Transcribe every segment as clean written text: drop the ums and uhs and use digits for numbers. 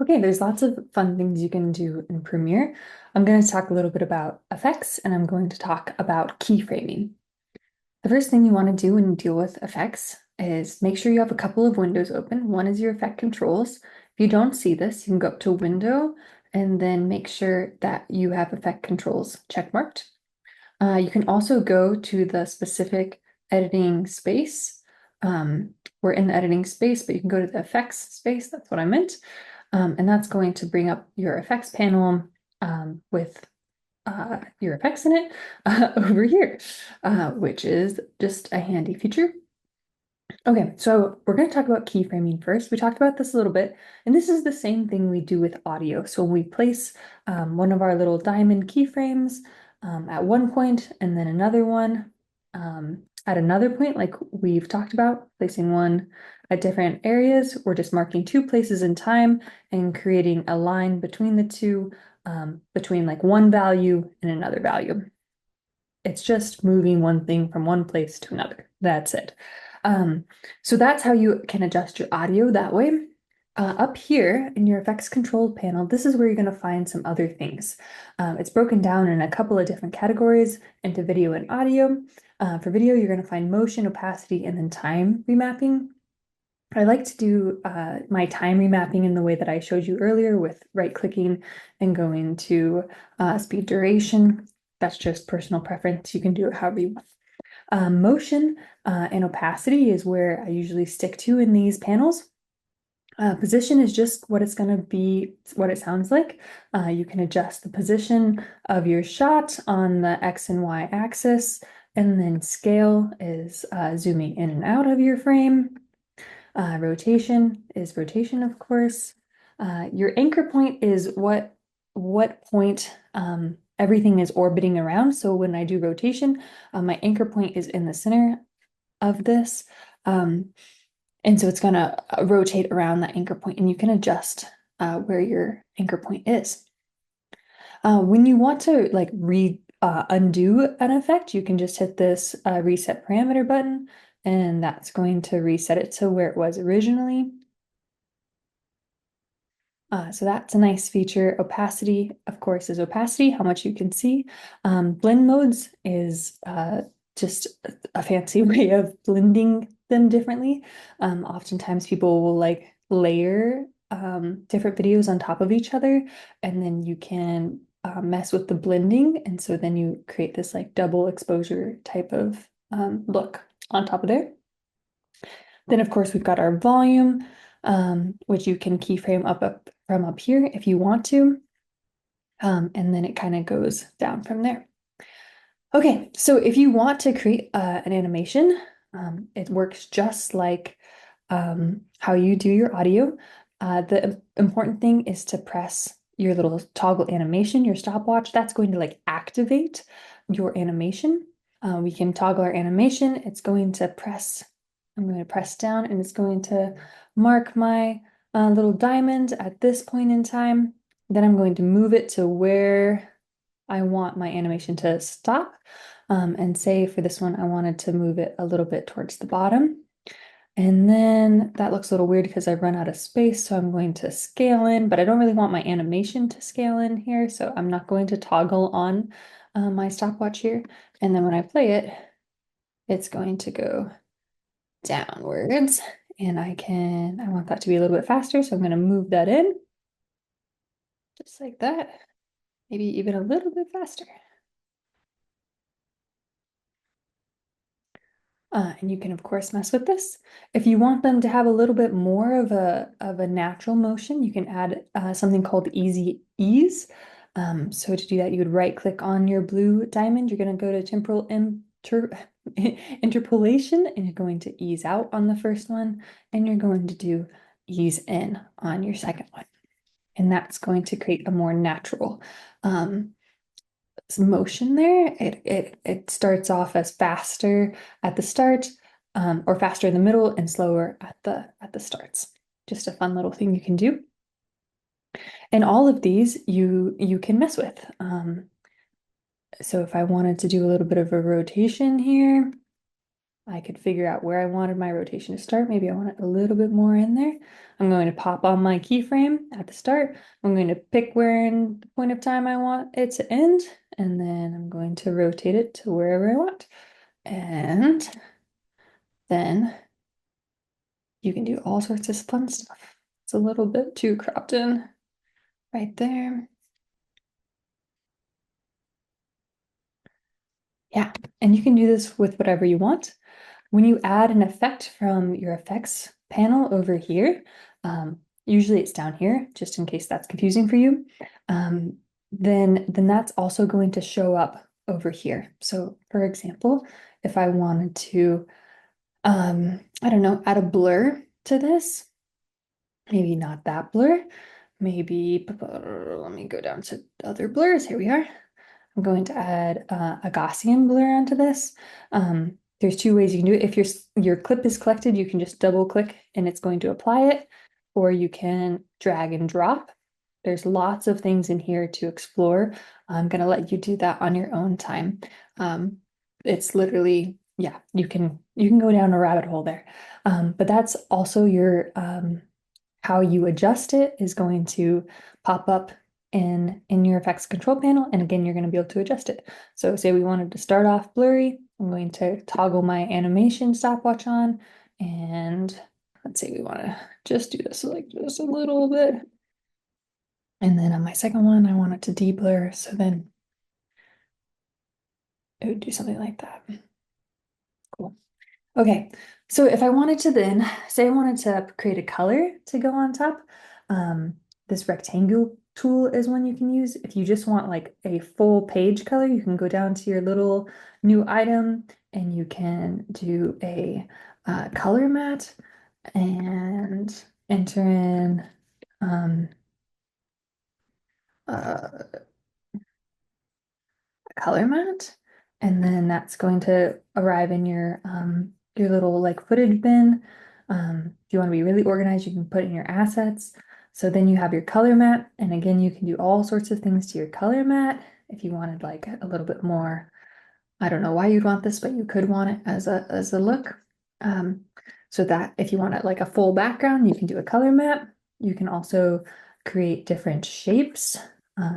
Okay, there's lots of fun things you can do in Premiere. I'm going to talk a little bit about effects and I'm going to talk about keyframing. The first thing you want to do when you deal with effects is make sure you have a couple of windows open. One is your effect controls. If you don't see this, you can go up to Window and then make sure that you have effect controls checkmarked. You can also go to the specific editing space. We're in the editing space, but you can go to the effects space. That's what I meant. And that's going to bring up your effects panel with your effects in it over here, which is just a handy feature. Okay, so we're going to talk about keyframing first. We talked about this a little bit, and this is the same thing we do with audio. So we place one of our little diamond keyframes at one point, and then another one at another point, like we've talked about, placing one at different areas. We're just marking two places in time and creating a line between the two, between like one value and another value. It's just moving one thing from one place to another. That's it. Um, so that's how you can adjust your audio that way. Up here in your effects control panel, this is where you're going to find some other things. It's broken down in a couple of different categories into video and audio. For video, you're going to find motion, opacity, and then time remapping. I like to do my time remapping in the way that I showed you earlier with right-clicking and going to speed duration. That's just personal preference. You can do it however you want. Motion and opacity is where I usually stick to in these panels. Position is just what it's going to be, what it sounds like. You can adjust the position of your shot on the X and Y axis, and then scale is zooming in and out of your frame. Rotation is rotation, of course. Your anchor point is what point everything is orbiting around. So when I do rotation, my anchor point is in the center of this. And so it's going to rotate around that anchor point, and you can adjust where your anchor point is. When you want to like undo an effect, you can just hit this reset parameter button, and that's going to reset it to where it was originally. So that's a nice feature. Opacity, of course, is opacity, how much you can see. Blend modes is just a fancy way of blending them differently. Oftentimes people will like layer different videos on top of each other, and then you can mess with the blending. And so then you create this like double exposure type of look on top of there. Then, of course, we've got our volume, which you can keyframe up from up here if you want to. And then it kind of goes down from there. Okay, so if you want to create an animation, it works just like how you do your audio. The important thing is to press your little toggle animation, your stopwatch. That's going to like activate your animation. We can toggle our animation. It's going to press, I'm going to press down and it's going to mark my little diamond at this point in time. Then I'm going to move it to where I want my animation to stop. And say for this one, I wanted to move it a little bit towards the bottom. And then that looks a little weird because I've run out of space, so I'm going to scale in, but I don't really want my animation to scale in here, so I'm not going to toggle on my stopwatch here. And then when I play it, it's going to go downwards, and I want that to be a little bit faster, so I'm going to move that in, just like that, maybe even a little bit faster. And you can, of course, mess with this. If you want them to have a little bit more of a natural motion, you can add something called easy ease. So to do that, you would right click on your blue diamond. You're going to go to temporal interpolation, and you're going to ease out on the first one, and you're going to do ease in on your second one. And that's going to create a more natural motion there. It starts off as faster at the start, or faster in the middle and slower at the starts. Just a fun little thing you can do. And all of these you can mess with. So if I wanted to do a little bit of a rotation here, I could figure out where I wanted my rotation to start. Maybe I want it a little bit more in there. I'm going to pop on my keyframe at the start. I'm going to pick where in the point of time I want it to end, and then I'm going to rotate it to wherever I want. And then you can do all sorts of fun stuff. It's a little bit too cropped in right there. Yeah, and you can do this with whatever you want. When you add an effect from your effects panel over here, usually it's down here, just in case that's confusing for you, then that's also going to show up over here. So for example, if I wanted to, I don't know, add a blur to this, maybe not that blur, maybe, let me go down to other blurs, here we are. I'm going to add a Gaussian blur onto this. There's two ways you can do it. If your clip is collected, you can just double click and it's going to apply it, or you can drag and drop. There's lots of things in here to explore. I'm going to let you do that on your own time. It's literally, yeah, you can go down a rabbit hole there. But that's also your how you adjust it is going to pop up in your effects control panel. And again, you're going to be able to adjust it. So say we wanted to start off blurry, I'm going to toggle my animation stopwatch on, and let's say we want to just do this like just a little bit. And then on my second one, I want it to de-blur. So then it would do something like that. Cool. Okay, so if I wanted to then, say I wanted to create a color to go on top, this rectangle tool is one you can use. If you just want like a full page color, you can go down to your little new item and you can do a color matte and enter in uh, color matte, and then that's going to arrive in your little like footage bin. If you want to be really organized, you can put in your assets. So then you have your color matte, and again, you can do all sorts of things to your color matte. If you wanted like a little bit more, I don't know why you'd want this, but you could want it as a look. So that if you want it like a full background, you can do a color matte. You can also create different shapes.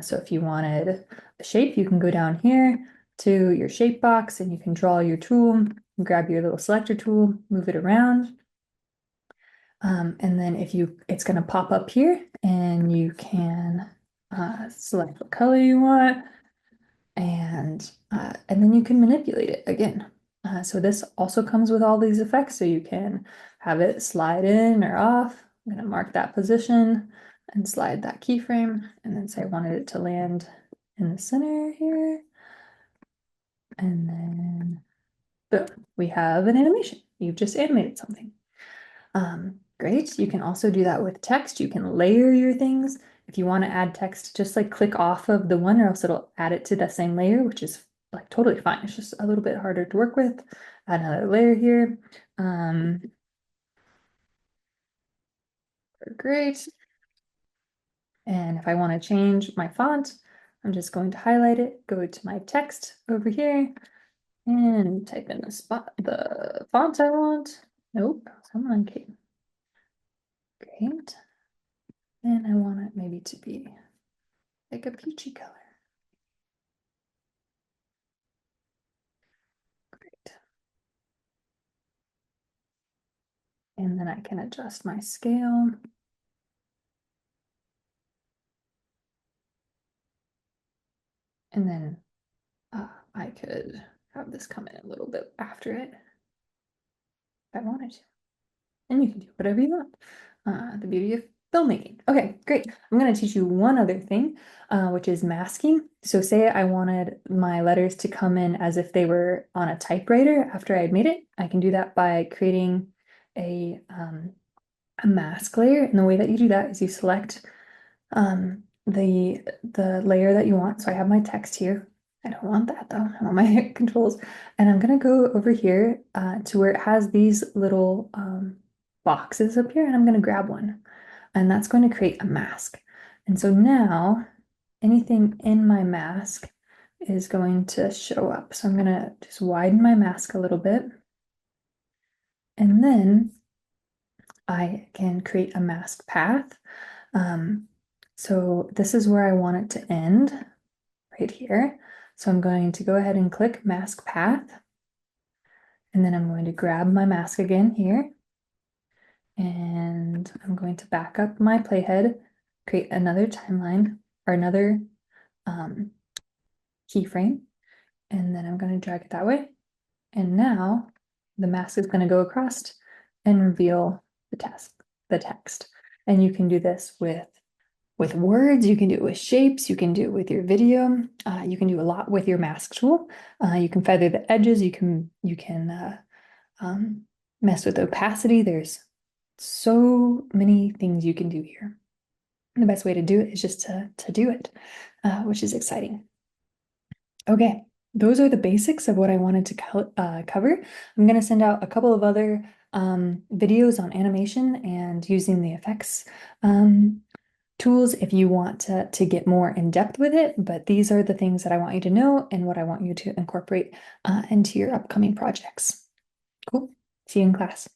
So if you wanted a shape, you can go down here to your shape box and you can draw your tool, grab your little selector tool, move it around. And then it's going to pop up here and you can select what color you want, and then you can manipulate it again. So this also comes with all these effects, so you can have it slide in or off. I'm going to mark that position and slide that keyframe, and then say I wanted it to land in the center here. And then boom, we have an animation. You've just animated something. Great. You can also do that with text. You can layer your things. If you want to add text, just like click off of the one or else it'll add it to the same layer, which is like totally fine. It's just a little bit harder to work with. Add another layer here. Great. And if I want to change my font, I'm just going to highlight it, go to my text over here, and type in the font I want. Nope, come on, Kate. Great. And I want it maybe to be like a peachy color. Great. And then I can adjust my scale. And then I could have this come in a little bit after it if I wanted to. And you can do whatever you want. The beauty of filmmaking. Okay, great. I'm going to teach you one other thing, which is masking. So say I wanted my letters to come in as if they were on a typewriter after I had made it. I can do that by creating a mask layer. And the way that you do that is you select the layer that you want. So I have my text here. I don't want that though. I want my controls. And I'm gonna go over here to where it has these little boxes up here, and I'm gonna grab one. And that's going to create a mask. And so now anything in my mask is going to show up. So I'm gonna just widen my mask a little bit. And then I can create a mask path. So this is where I want it to end, right here. So I'm going to go ahead and click mask path. And then I'm going to grab my mask again here. And I'm going to back up my playhead, create another timeline or another keyframe. And then I'm going to drag it that way. And now the mask is going to go across and reveal the text. And you can do this with words, you can do it with shapes, you can do it with your video, you can do a lot with your mask tool. You can feather the edges, you can mess with opacity. There's so many things you can do here. The best way to do it is just to do it, which is exciting. Okay, those are the basics of what I wanted to cover. I'm going to send out a couple of other videos on animation and using the effects tools if you want to get more in depth with it, but these are the things that I want you to know and what I want you to incorporate into your upcoming projects. Cool. See you in class.